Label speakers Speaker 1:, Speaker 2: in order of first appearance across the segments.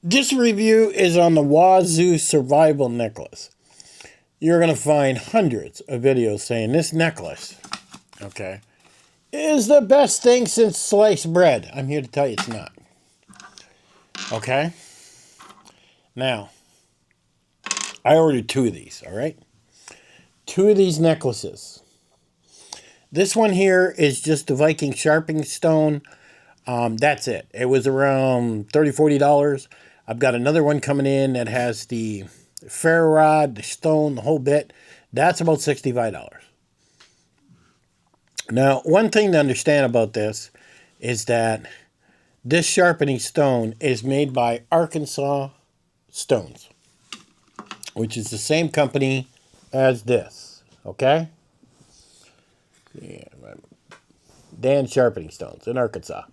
Speaker 1: This review is on the Wazoo survival necklace. You're going to find hundreds of videos saying this necklace, okay, is the best thing since sliced bread. I'm here to tell you it's not. Okay? Now, I ordered 2 of these, all right? 2 of these necklaces. This one here is just the Viking sharpening stone. That's it. It was around $30, $40. I've got another one coming in that has the ferro rod, the stone, the whole bit. That's about $65. Now, one thing to understand about this is that this sharpening stone is made by Arkansas Stones, which is the same company as this, okay? Yeah, Dan Sharpening Stones in Arkansas.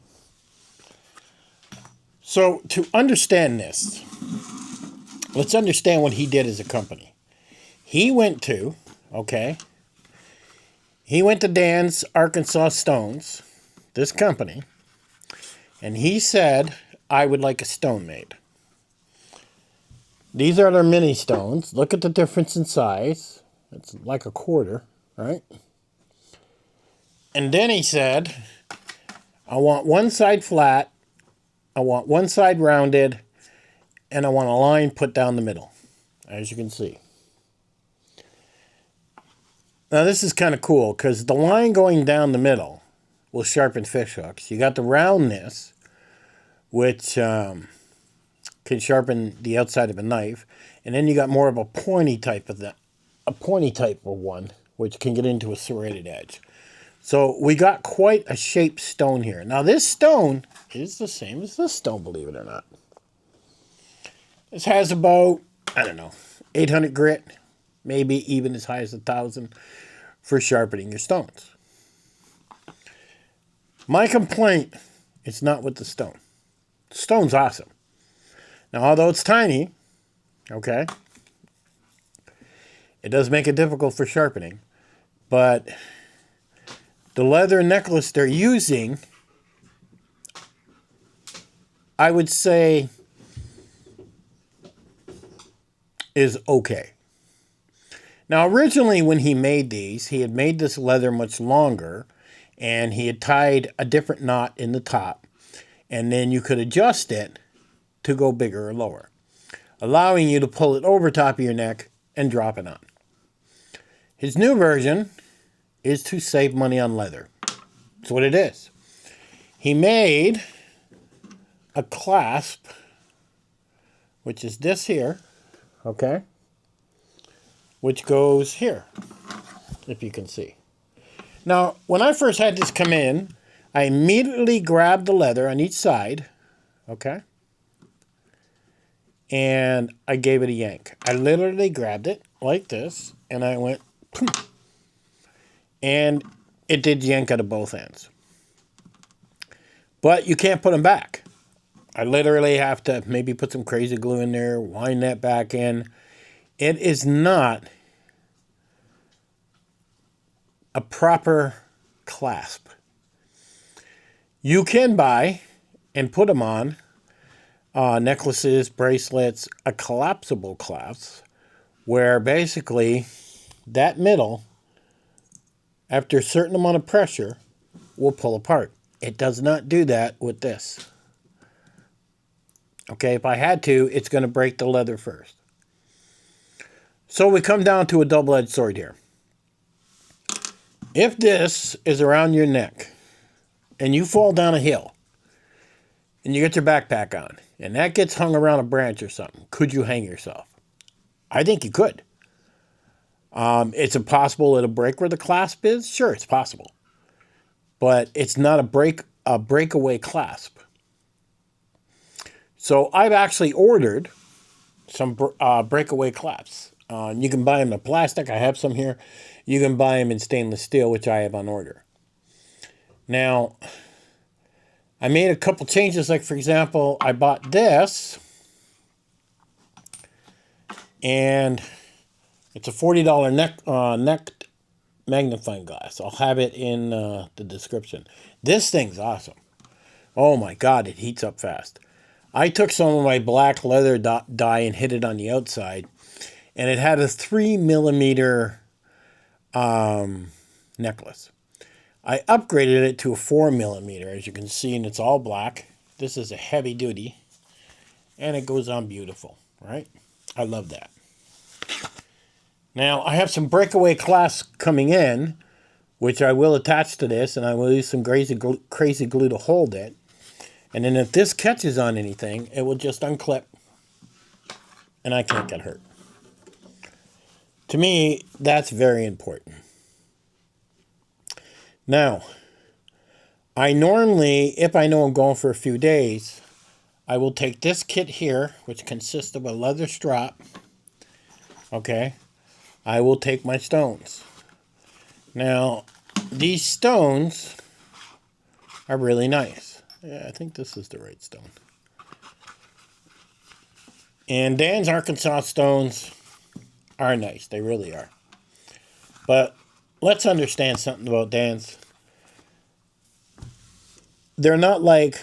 Speaker 1: So to understand this, let's understand what he did as a company. He went to Dan's Arkansas Stones, this company, and he said, I would like a stone made. These are their mini stones. Look at the difference in size. It's like a quarter, right? And then he said, I want one side flat, I want one side rounded, and I want a line put down the middle, as you can see. Now this is kind of cool because the line going down the middle will sharpen fish hooks. You got the roundness, which can sharpen the outside of a knife, and then you got more of a pointy type of one, which can get into a serrated edge. So we got quite a shaped stone here. Now this stone is the same as this stone, believe it or not. This has about, 800 grit, maybe even as high as 1,000 for sharpening your stones. My complaint is not with the stone. The stone's awesome. Now, although it's tiny, okay, it does make it difficult for sharpening, but the leather necklace they're using, I would say, is okay. Now, originally when he made these, he had made this leather much longer, and he had tied a different knot in the top, and then you could adjust it to go bigger or lower, allowing you to pull it over top of your neck and drop it on. His new version is to save money on leather. That's what it is. He made a clasp, which is this here, okay, which goes here, if you can see. Now, when I first had this come in, I immediately grabbed the leather on each side, okay, and I gave it a yank. I literally grabbed it like this, and I went, and it did yank out of both ends. But you can't put them back. I literally have to maybe put some crazy glue in there, wind that back in. It is not a proper clasp. You can buy and put them on necklaces, bracelets, a collapsible clasp, where basically that middle, after a certain amount of pressure, will pull apart. It does not do that with this. Okay, if I had to, it's going to break the leather first. So we come down to a double-edged sword here. If this is around your neck and you fall down a hill and you get your backpack on and that gets hung around a branch or something, could you hang yourself? I think you could. It's impossible it'll break where the clasp is. Sure, it's possible. But it's not a breakaway clasp. So I've actually ordered some breakaway clasps. You can buy them in plastic. I have some here. You can buy them in stainless steel, which I have on order. Now, I made a couple changes. Like, for example, I bought this, and it's a $40 neck magnifying glass. I'll have it in the description. This thing's awesome. Oh my God, it heats up fast. I took some of my black leather dye and hit it on the outside, and it had a 3mm necklace. I upgraded it to a 4mm, as you can see, and it's all black. This is a heavy duty, and it goes on beautiful, right? I love that. Now, I have some breakaway clasps coming in, which I will attach to this, and I will use some crazy glue to hold it. And then if this catches on anything, it will just unclip, and I can't get hurt. To me, that's very important. Now, I normally, if I know I'm going for a few days, I will take this kit here, which consists of a leather strap. Okay. I will take my stones. Now, these stones are really nice. Yeah, I think this is the right stone. And Dan's Arkansas stones are nice. They really are. But let's understand something about Dan's. They're not like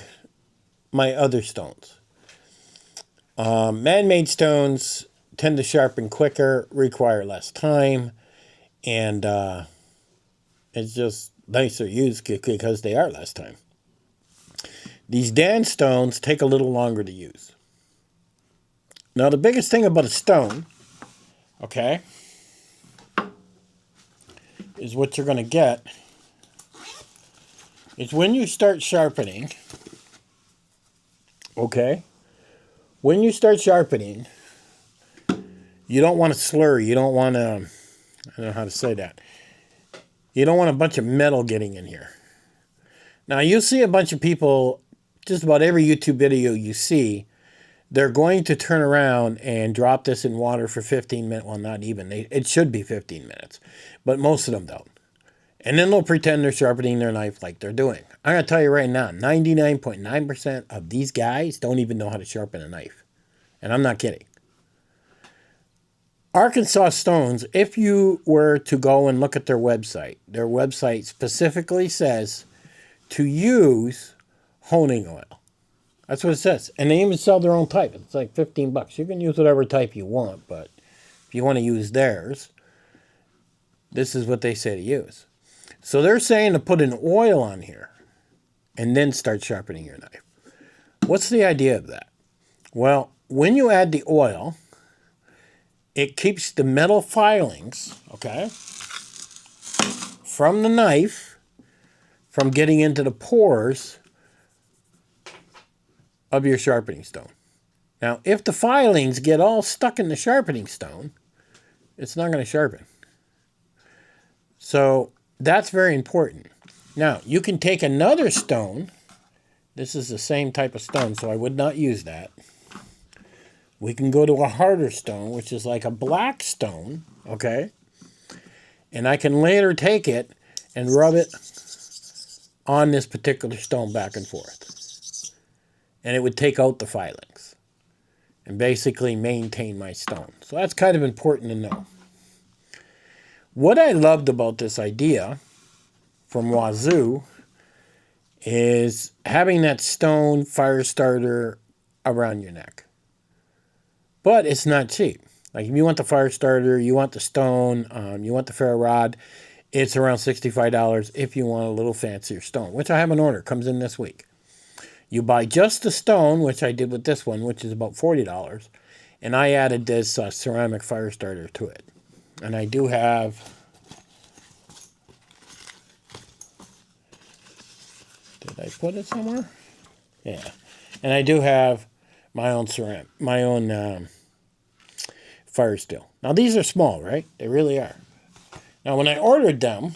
Speaker 1: my other stones. Man-made stones tend to sharpen quicker, require less time, and it's just nicer used because they are less time. These Dan stones take a little longer to use. Now, the biggest thing about a stone, okay, is what you're going to get is when you start sharpening, okay, when you start sharpening, you don't want to slur. You don't want to, I don't know how to say that. You don't want a bunch of metal getting in here. Now, you'll see a bunch of people, just about every YouTube video you see, they're going to turn around and drop this in water for 15 minutes. Well, not even. It should be 15 minutes. But most of them don't. And then they'll pretend they're sharpening their knife like they're doing. I'm going to tell you right now, 99.9% of these guys don't even know how to sharpen a knife. And I'm not kidding. Arkansas Stones, if you were to go and look at their website specifically says to use honing oil. That's what it says. And they even sell their own type. It's like $15. You can use whatever type you want, but if you want to use theirs, this is what they say to use. So they're saying to put an oil on here and then start sharpening your knife. What's the idea of that? Well, when you add the oil, it keeps the metal filings, okay, from the knife from getting into the pores of your sharpening stone. Now, if the filings get all stuck in the sharpening stone, it's not going to sharpen. So that's very important. Now, you can take another stone. This is the same type of stone, so I would not use that. We can go to a harder stone, which is like a black stone, okay? And I can later take it and rub it on this particular stone back and forth. And it would take out the filings and basically maintain my stone. So that's kind of important to know. What I loved about this idea from Wazoo is having that stone fire starter around your neck. But it's not cheap. Like if you want the fire starter, you want the stone, you want the ferro rod, it's around $65 if you want a little fancier stone, which I have an order, comes in this week. You buy just the stone, which I did with this one, which is about $40, and I added this ceramic fire starter to it. And I do have, did I put it somewhere? Yeah. And I do have my own ceramic, my own fire steel. Now these are small, right? They really are. Now when I ordered them,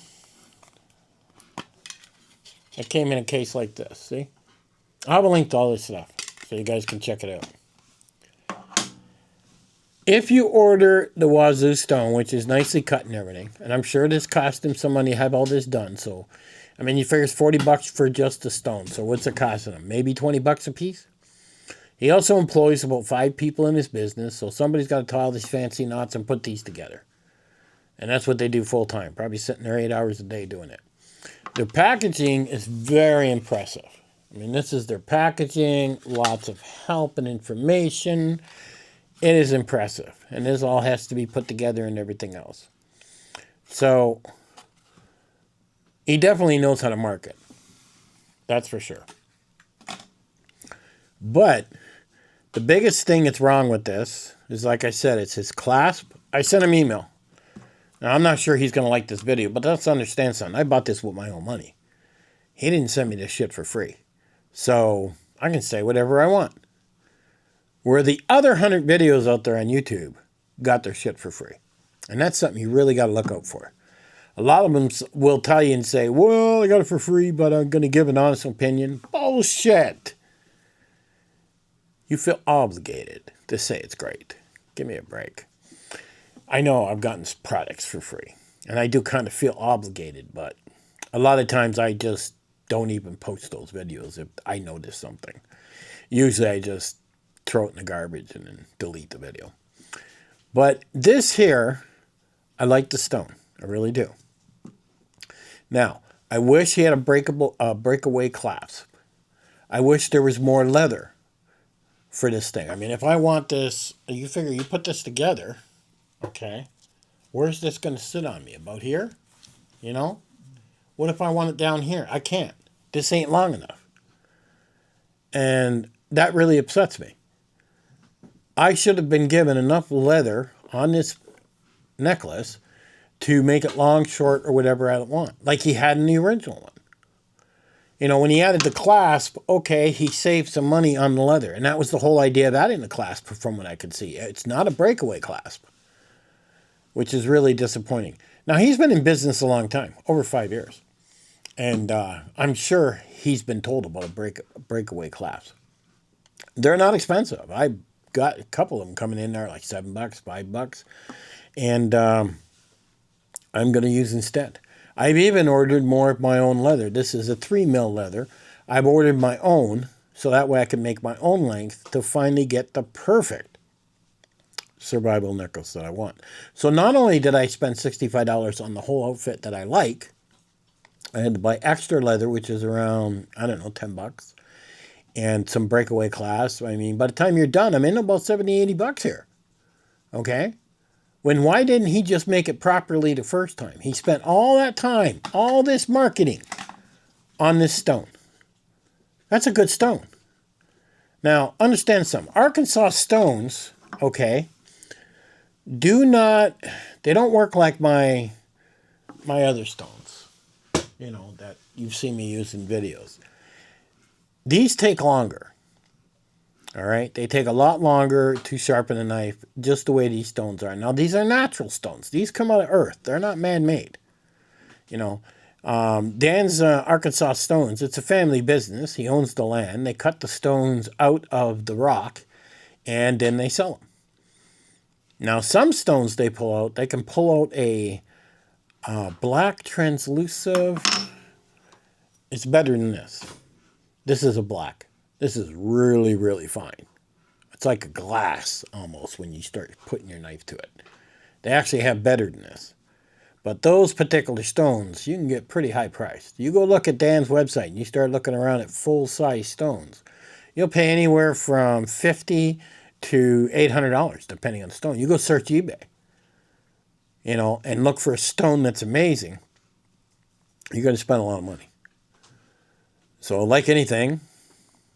Speaker 1: it came in a case like this, see? I'll have a link to all this stuff so you guys can check it out. If you order the Wazoo stone, which is nicely cut and everything, and I'm sure this cost him some money to have all this done, so, I mean, you figure it's $40 for just the stone, so what's it costing him? Maybe $20 a piece? He also employs about 5 people in his business, so somebody's got to tie all these fancy knots and put these together. And that's what they do full time, probably sitting there 8 hours a day doing it. Their packaging is very impressive. I mean, this is their packaging, lots of help and information. It is impressive. And this all has to be put together and everything else. So, he definitely knows how to market. That's for sure. But the biggest thing that's wrong with this is, like I said, it's his clasp. I sent him email. Now, I'm not sure he's going to like this video, but let's understand something. I bought this with my own money. He didn't send me this shit for free. So, I can say whatever I want. Where the other 100 videos out there on YouTube got their shit for free. And that's something you really got to look out for. A lot of them will tell you and say, well, I got it for free, but I'm going to give an honest opinion. Bullshit. You feel obligated to say it's great. Give me a break. I know I've gotten products for free, and I do kind of feel obligated, but a lot of times I just don't even post those videos if I notice something. Usually I just throw it in the garbage and then delete the video. But this here, I like the stone. I really do. Now, I wish he had a breakaway clasp. I wish there was more leather for this thing. I mean, if I want this, you figure you put this together, okay, where's this going to sit on me? About here? You know? What if I want it down here? I can't. This ain't long enough. And that really upsets me. I should have been given enough leather on this necklace to make it long, short, or whatever I want, like he had in the original one. You know, when he added the clasp, okay, he saved some money on the leather, and that was the whole idea of adding the clasp, from what I could see. It's not a breakaway clasp, which is really disappointing. Now, he's been in business a long time, over 5 years, and I'm sure he's been told about a breakaway clasp. They're not expensive. I got a couple of them coming in there like $7, $5, and I'm going to use instead. I've even ordered more of my own leather. This is a 3mm leather. I've ordered my own, so that way I can make my own length to finally get the perfect survival necklace that I want. So not only did I spend $65 on the whole outfit that I like, I had to buy extra leather, which is around, I don't know, $10, and some breakaway clasps. I mean, by the time you're done, I'm in about $70, $80 here. Okay? Why didn't he just make it properly the first time? He spent all that time, all this marketing on this stone. That's a good stone. Now, understand something. Arkansas stones, okay, they don't work like my other stones, you know, that you've seen me use in videos. These take longer. All right, they take a lot longer to sharpen a knife, just the way these stones are. Now, these are natural stones. These come out of earth. They're not man-made. You know, Dan's Arkansas Stones, it's a family business. He owns the land. They cut the stones out of the rock, and then they sell them. Now, some stones they pull out, they can pull out a black translucent. It's better than this. This is a black. This is really, really fine. It's like a glass almost when you start putting your knife to it. They actually have better than this. But those particular stones, you can get pretty high priced. You go look at Dan's website and you start looking around at full-size stones. You'll pay anywhere from $50 to $800, depending on the stone. You go search eBay, you know, and look for a stone that's amazing. You're going to spend a lot of money. So like anything,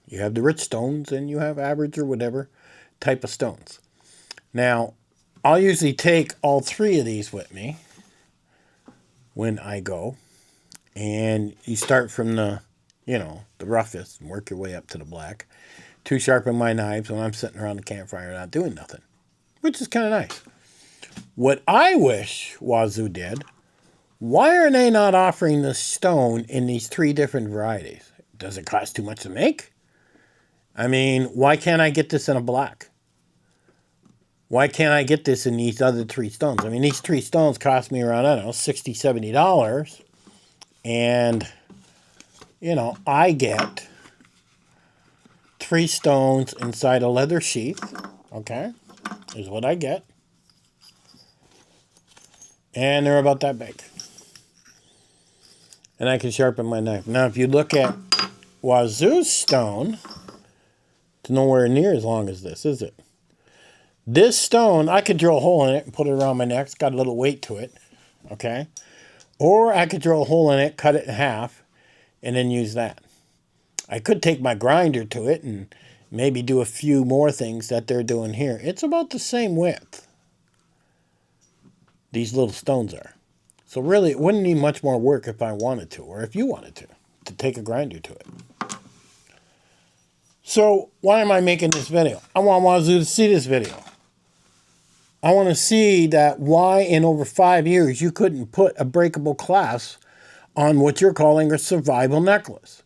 Speaker 1: you have the rich stones and you have average or whatever type of stones. Now, I'll usually take all three of these with me when I go. And you start from the, you know, the roughest and work your way up to the black to sharpen my knives when I'm sitting around the campfire not doing nothing, which is kind of nice. What I wish Wazoo did, why are they not offering the stone in these 3 different varieties? Does it cost too much to make? I mean, why can't I get this in a black? Why can't I get this in these other 3 stones? I mean, these 3 stones cost me around, I don't know, $60, $70. And, you know, I get 3 stones inside a leather sheath. Okay? Is what I get. And they're about that big. And I can sharpen my knife. Now, if you look at Wazoo stone, it's nowhere near as long as this, is it? This stone, I could drill a hole in it and put it around my neck. It's got a little weight to it, okay? Or I could drill a hole in it, cut it in half, and then use that. I could take my grinder to it and maybe do a few more things that they're doing here. It's about the same width, these little stones are. So really, it wouldn't need much more work if I wanted to, or if you wanted to take a grinder to it. So why am I making this video? I want Wazoo to see this video. I want to see that why in over 5 years you couldn't put a breakable clasp on what you're calling a survival necklace.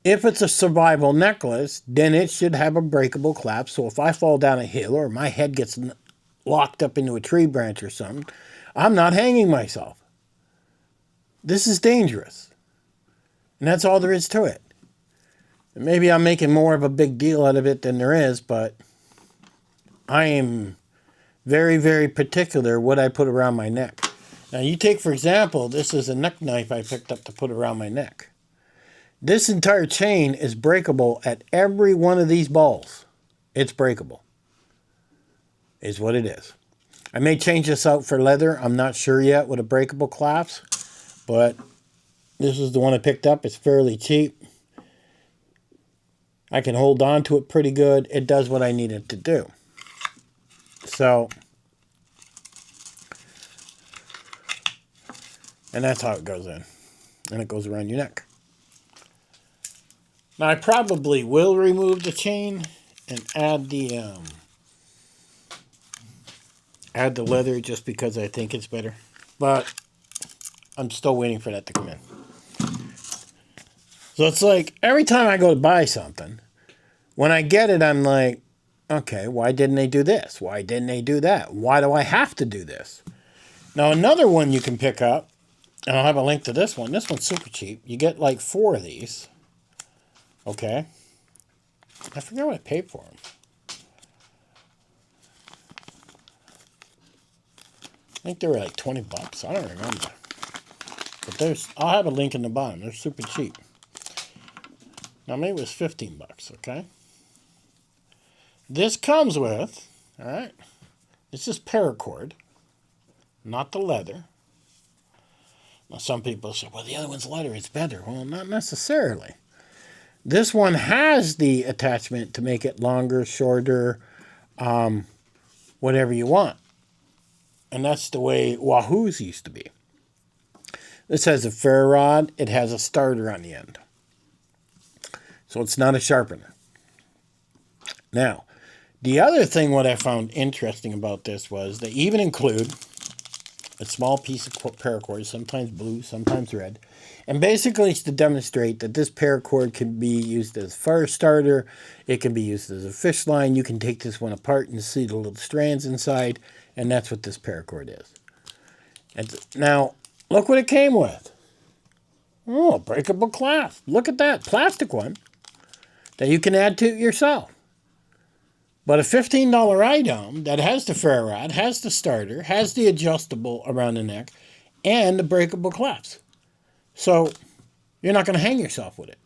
Speaker 1: If it's a survival necklace, then it should have a breakable clasp. So if I fall down a hill or my head gets locked up into a tree branch or something, I'm not hanging myself. This is dangerous. And that's all there is to it. And maybe I'm making more of a big deal out of it than there is, but I am very, very particular what I put around my neck. Now you take, for example, this is a neck knife I picked up to put around my neck. This entire chain is breakable at every one of these balls. It's breakable. Is what it is. I may change this out for leather. I'm not sure yet with a breakable clasp, but this is the one I picked up. It's fairly cheap. I can hold on to it pretty good. It does what I need it to do. So, and that's how it goes in. And it goes around your neck. Now I probably will remove the chain and add the leather just because I think it's better. But I'm still waiting for that to come in. So it's like every time I go to buy something, when I get it, I'm like, okay, why didn't they do this? Why didn't they do that? Why do I have to do this? Now, another one you can pick up, and I'll have a link to this one. This one's super cheap. You get like 4 of these. Okay. I forget what I paid for them. I think they were like 20 bucks. I don't remember. But I'll have a link in the bottom. They're super cheap. Now, maybe it was 15 bucks, okay? This comes with, all right, this is paracord, not the leather. Now, some people say, well, the other one's leather, it's better. Well, not necessarily. This one has the attachment to make it longer, shorter, whatever you want. And that's the way Wahoo's used to be. This has a ferro rod. It has a starter on the end. So it's not a sharpener. Now, the other thing what I found interesting about this was they even include a small piece of paracord, sometimes blue, sometimes red. And basically it's to demonstrate that this paracord can be used as a fire starter. It can be used as a fish line. You can take this one apart and see the little strands inside. And that's what this paracord is. And now, look what it came with. Oh, a breakable clasp. Look at that plastic one that you can add to it yourself. But a $15 item that has the ferro rod, has the starter, has the adjustable around the neck, and the breakable clasp. So you're not going to hang yourself with it.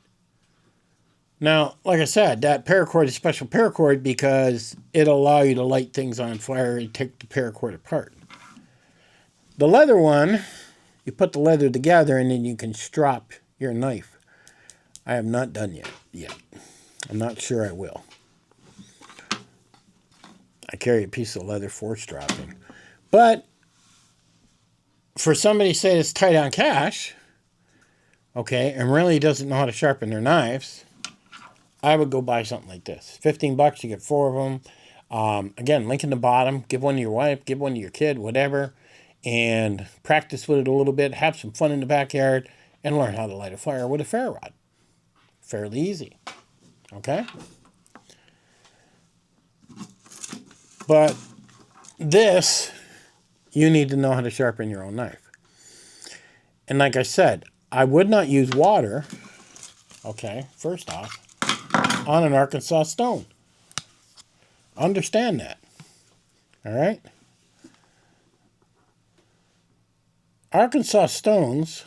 Speaker 1: Now, like I said, that paracord is special paracord because it'll allow you to light things on fire and take the paracord apart. The leather one, you put the leather together and then you can strop your knife. I have not done yet. I'm not sure I will. I carry a piece of leather for stropping. But for somebody to say it's tight on cash, okay, and really doesn't know how to sharpen their knives, I would go buy something like this. 15 bucks, you get 4 of them. Again, link in the bottom. Give one to your wife, give one to your kid, whatever, and practice with it a little bit. Have some fun in the backyard and learn how to light a fire with a ferro rod. Fairly easy. Okay? But this, you need to know how to sharpen your own knife. And like I said, I would not use water, okay, first off, on an Arkansas stone. Understand that. All right? Arkansas stones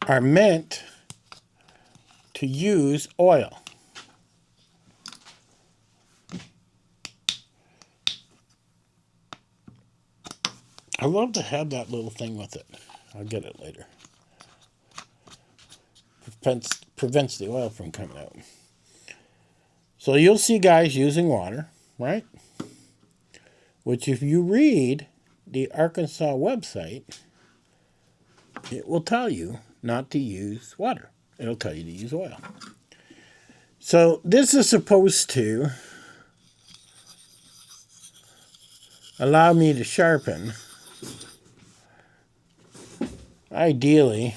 Speaker 1: are meant to use oil. I love to have that little thing with it. I'll get it later. Prevents the oil from coming out. So you'll see guys using water, right? Which if you read the Arkansas website, it will tell you not to use water. It'll tell you to use oil. So this is supposed to allow me to sharpen. Ideally,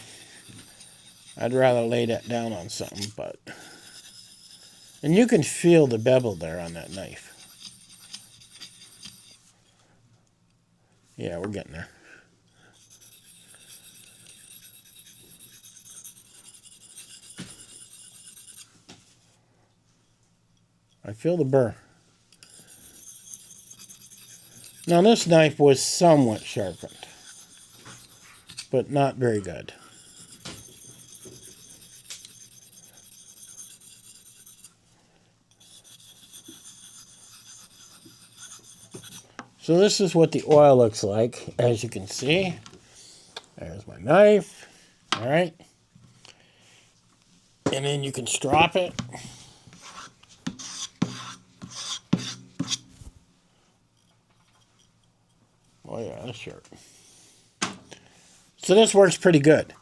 Speaker 1: I'd rather lay that down on something, but... And you can feel the bevel there on that knife. Yeah, we're getting there. I feel the burr. Now this knife was somewhat sharpened, but not very good. So this is what the oil looks like, as you can see. There's my knife, all right? And then you can strop it. Oh yeah, that's sharp. So this works pretty good.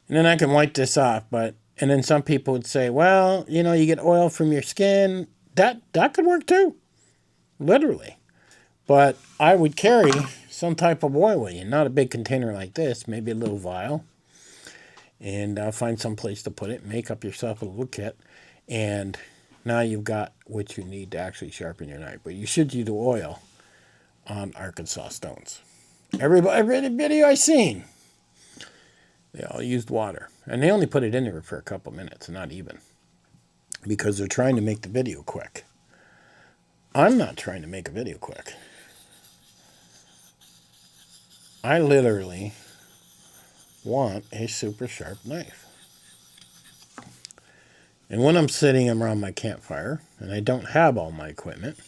Speaker 1: And then I can wipe this off, and then some people would say, well, you know, you get oil from your skin. That could work too, literally. But I would carry some type of oil with you, not a big container like this, maybe a little vial. And find some place to put it, make up yourself a little kit. And now you've got what you need to actually sharpen your knife. But you should use the oil on Arkansas stones. Every video I've seen, they all used water. And they only put it in there for a couple minutes, not even. Because they're trying to make the video quick. I'm not trying to make a video quick. I literally want a super sharp knife. And when I'm sitting around my campfire, and I don't have all my equipment,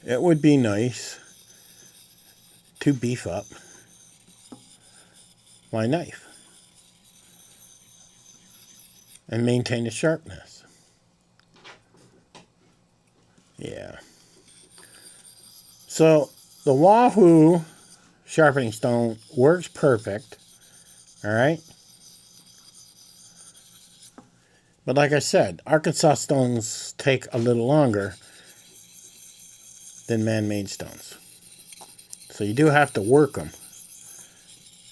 Speaker 1: it would be nice to beef up my knife and maintain the sharpness. Yeah. So the Wazoo sharpening stone works perfect. All right. But like I said, Arkansas stones take a little longer than man-made stones. So you do have to work them.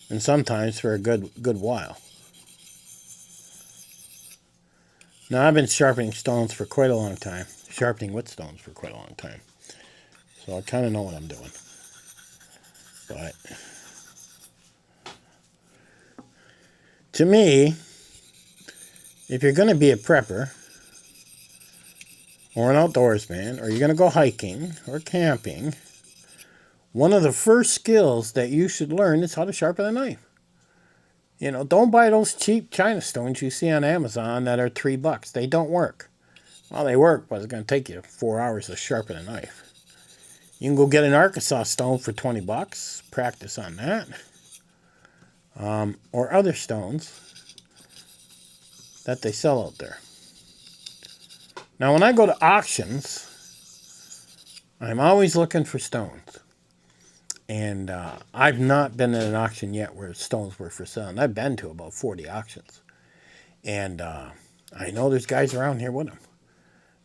Speaker 1: And sometimes for a good while. Now I've been sharpening stones for quite a long time. Sharpening wood stones for quite a long time. So I kind of know what I'm doing. But to me, if you're going to be a prepper or an outdoorsman, or you're going to go hiking or camping, one of the first skills that you should learn is how to sharpen a knife. You know, don't buy those cheap China stones you see on Amazon that are $3. They don't work. Well, they work, but it's going to take you 4 hours to sharpen a knife. You can go get an Arkansas stone for $20. Practice on that. Or other stones that they sell out there. Now, when I go to auctions, I'm always looking for stones. And I've not been in an auction yet where stones were for sale. And I've been to about 40 auctions. And I know there's guys around here with them.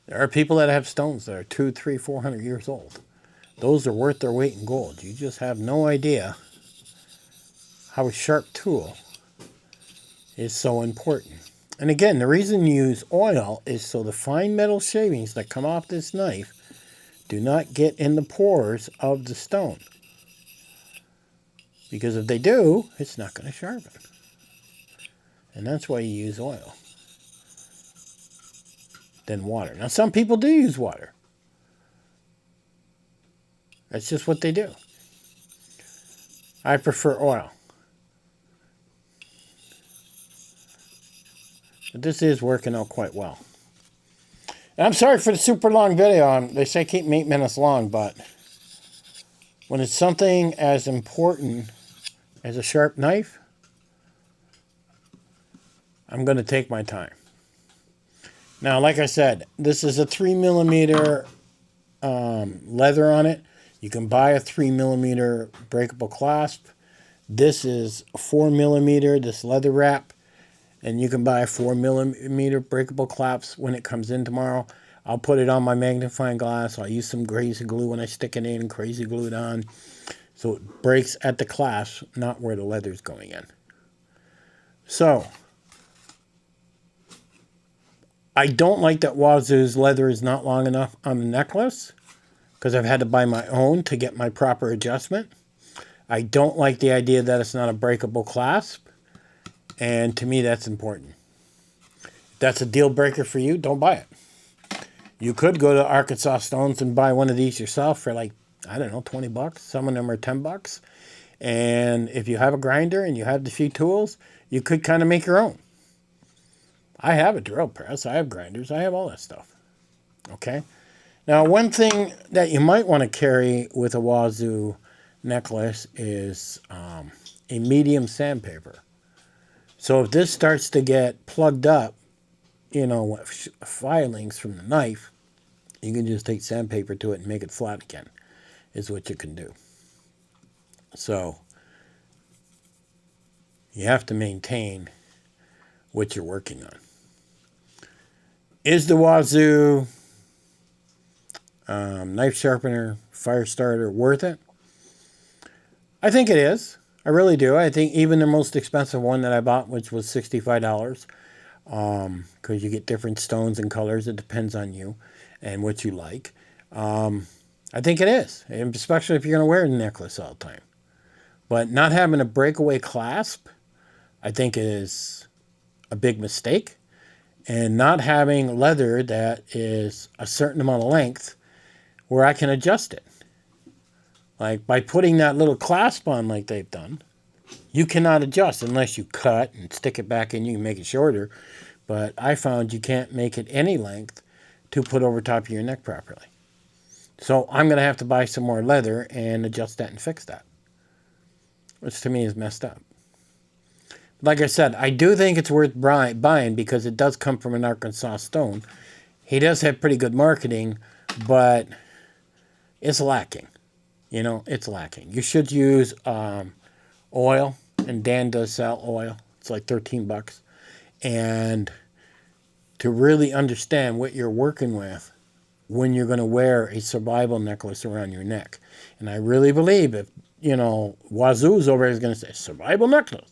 Speaker 1: There are people that have stones that are 200, 300, 400 years old. Those are worth their weight in gold. You just have no idea how a sharp tool is so important. And again, the reason you use oil is so the fine metal shavings that come off this knife do not get in the pores of the stone. Because if they do, it's not going to sharpen. And that's why you use oil than water. Now, some people do use water. That's just what they do. I prefer oil. But this is working out quite well. And I'm sorry for the super long video. They say keep them 8 minutes long, but when it's something as important as a sharp knife, I'm going to take my time. Now, like I said, this is a 3mm leather on it. You can buy a 3mm breakable clasp. This is 4mm, this leather wrap. And you can buy a 4mm breakable clasp when it comes in tomorrow. I'll put it on my magnifying glass. I'll use some crazy glue when I stick it in, crazy glue it on. So it breaks at the clasp, not where the leather's going in. So, I don't like that Wazoo's leather is not long enough on the necklace, because I've had to buy my own to get my proper adjustment. I don't like the idea that it's not a breakable clasp, and to me that's important. If that's a deal breaker for you, don't buy it. You could go to Arkansas Stones and buy one of these yourself for like, I don't know, 20 bucks. Some of them are 10 bucks. And if you have a grinder and you have the few tools, you could kind of make your own. I have a drill press. I have grinders. I have all that stuff. Okay? Now, one thing that you might want to carry with a Wazoo necklace is a medium sandpaper. So if this starts to get plugged up, you know, filings from the knife, you can just take sandpaper to it and make it flat again, is what you can do. So you have to maintain what you're working on. Is the Wazoo knife sharpener, fire starter worth it? I think it is. I really do. I think even the most expensive one that I bought, which was $65, because you get different stones and colors. It depends on you and what you like. I think it is, and especially if you're going to wear a necklace all the time. But not having a breakaway clasp, I think is a big mistake. And not having leather that is a certain amount of length where I can adjust it. Like by putting that little clasp on like they've done, you cannot adjust unless you cut and stick it back in. You can make it shorter. But I found you can't make it any length to put over top of your neck properly. So I'm going to have to buy some more leather and adjust that and fix that. Which to me is messed up. Like I said, I do think it's worth buying because it does come from an Arkansas stone. He does have pretty good marketing, but it's lacking. You know, it's lacking. You should use oil, and Dan does sell oil. It's like 13 bucks. And to really understand what you're working with when you're going to wear a survival necklace around your neck. And I really believe if, you know, Wazoo's over here is going to say, survival necklace.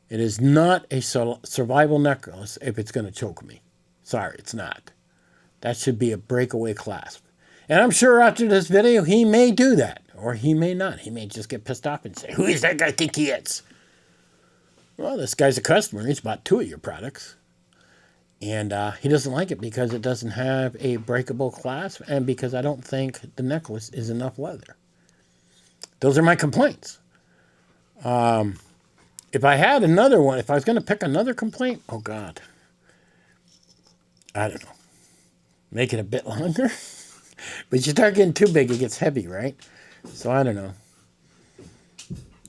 Speaker 1: It is not a survival necklace if it's going to choke me. Sorry, it's not. That should be a breakaway clasp. And I'm sure after this video, he may do that. Or he may not. He may just get pissed off and say, who is that guy think he is? Well, this guy's a customer. He's bought 2 of your products. And he doesn't like it because it doesn't have a breakable clasp. And because I don't think the necklace is enough leather. Those are my complaints. If I had another one, if I was going to pick another complaint, oh God. I don't know. Make it a bit longer. But you start getting too big, it gets heavy, right? So I don't know.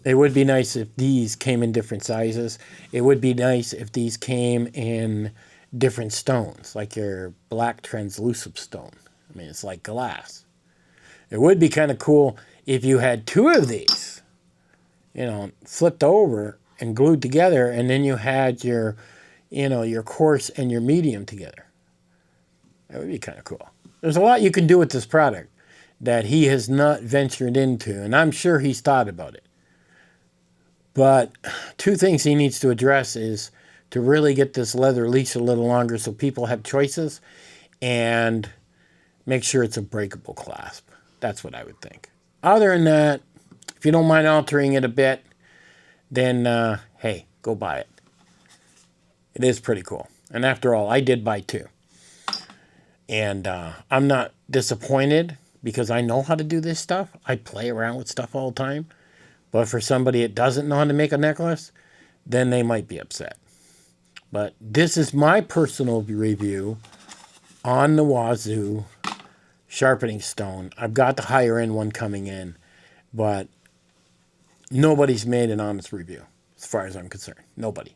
Speaker 1: It would be nice if these came in different sizes. It would be nice if these came in different stones, like your black translucent stone. I mean, it's like glass. It would be kind of cool if you had 2 of these, you know, flipped over and glued together, and then you had your, you know, your coarse and your medium together. That would be kind of cool. There's a lot you can do with this product that he has not ventured into, and I'm sure he's thought about it. But 2 things he needs to address is to really get this leather leash a little longer so people have choices, and make sure it's a breakable clasp. That's what I would think. Other than that, if you don't mind altering it a bit, then, hey, go buy it. It is pretty cool. And after all, I did buy 2. And I'm not disappointed because I know how to do this stuff. I play around with stuff all the time. But for somebody that doesn't know how to make a necklace, then they might be upset. But this is my personal review on the Wazoo sharpening stone. I've got the higher end one coming in, but nobody's made an honest review as far as I'm concerned. Nobody.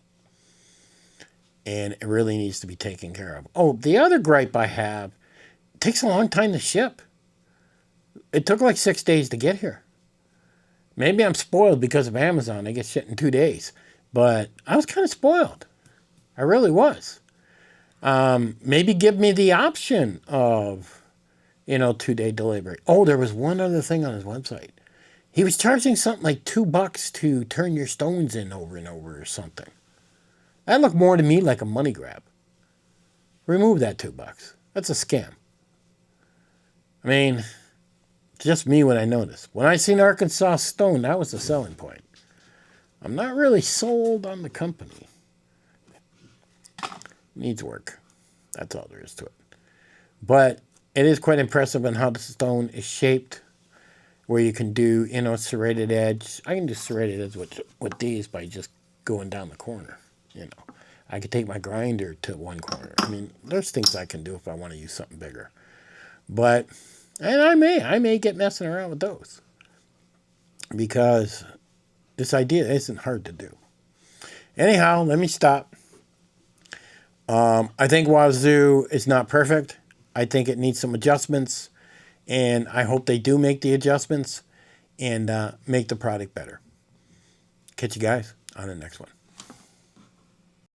Speaker 1: And it really needs to be taken care of. Oh, the other gripe I have, it takes a long time to ship. It took like 6 days to get here. Maybe I'm spoiled because of Amazon. I get shit in 2 days. But I was kind of spoiled. I really was. Maybe give me the option of, 2-day delivery. Oh, there was one other thing on his website. He was charging something like $2 to turn your stones in over and over or something. That looked more to me like a money grab. Remove that $2. That's a scam. I mean, just me when I noticed. When I seen Arkansas Stone, that was the selling point. I'm not really sold on the company. Needs work. That's all there is to it. But it is quite impressive on how the stone is shaped, where you can do, serrated edge. I can do serrated edge with these by just going down the corner. I could take my grinder to one corner. I mean, there's things I can do if I want to use something bigger. But, and I may get messing around with those. Because this idea isn't hard to do. Anyhow, let me stop. I think Wazoo is not perfect. I think it needs some adjustments. And I hope they do make the adjustments and make the product better. Catch you guys on the next one.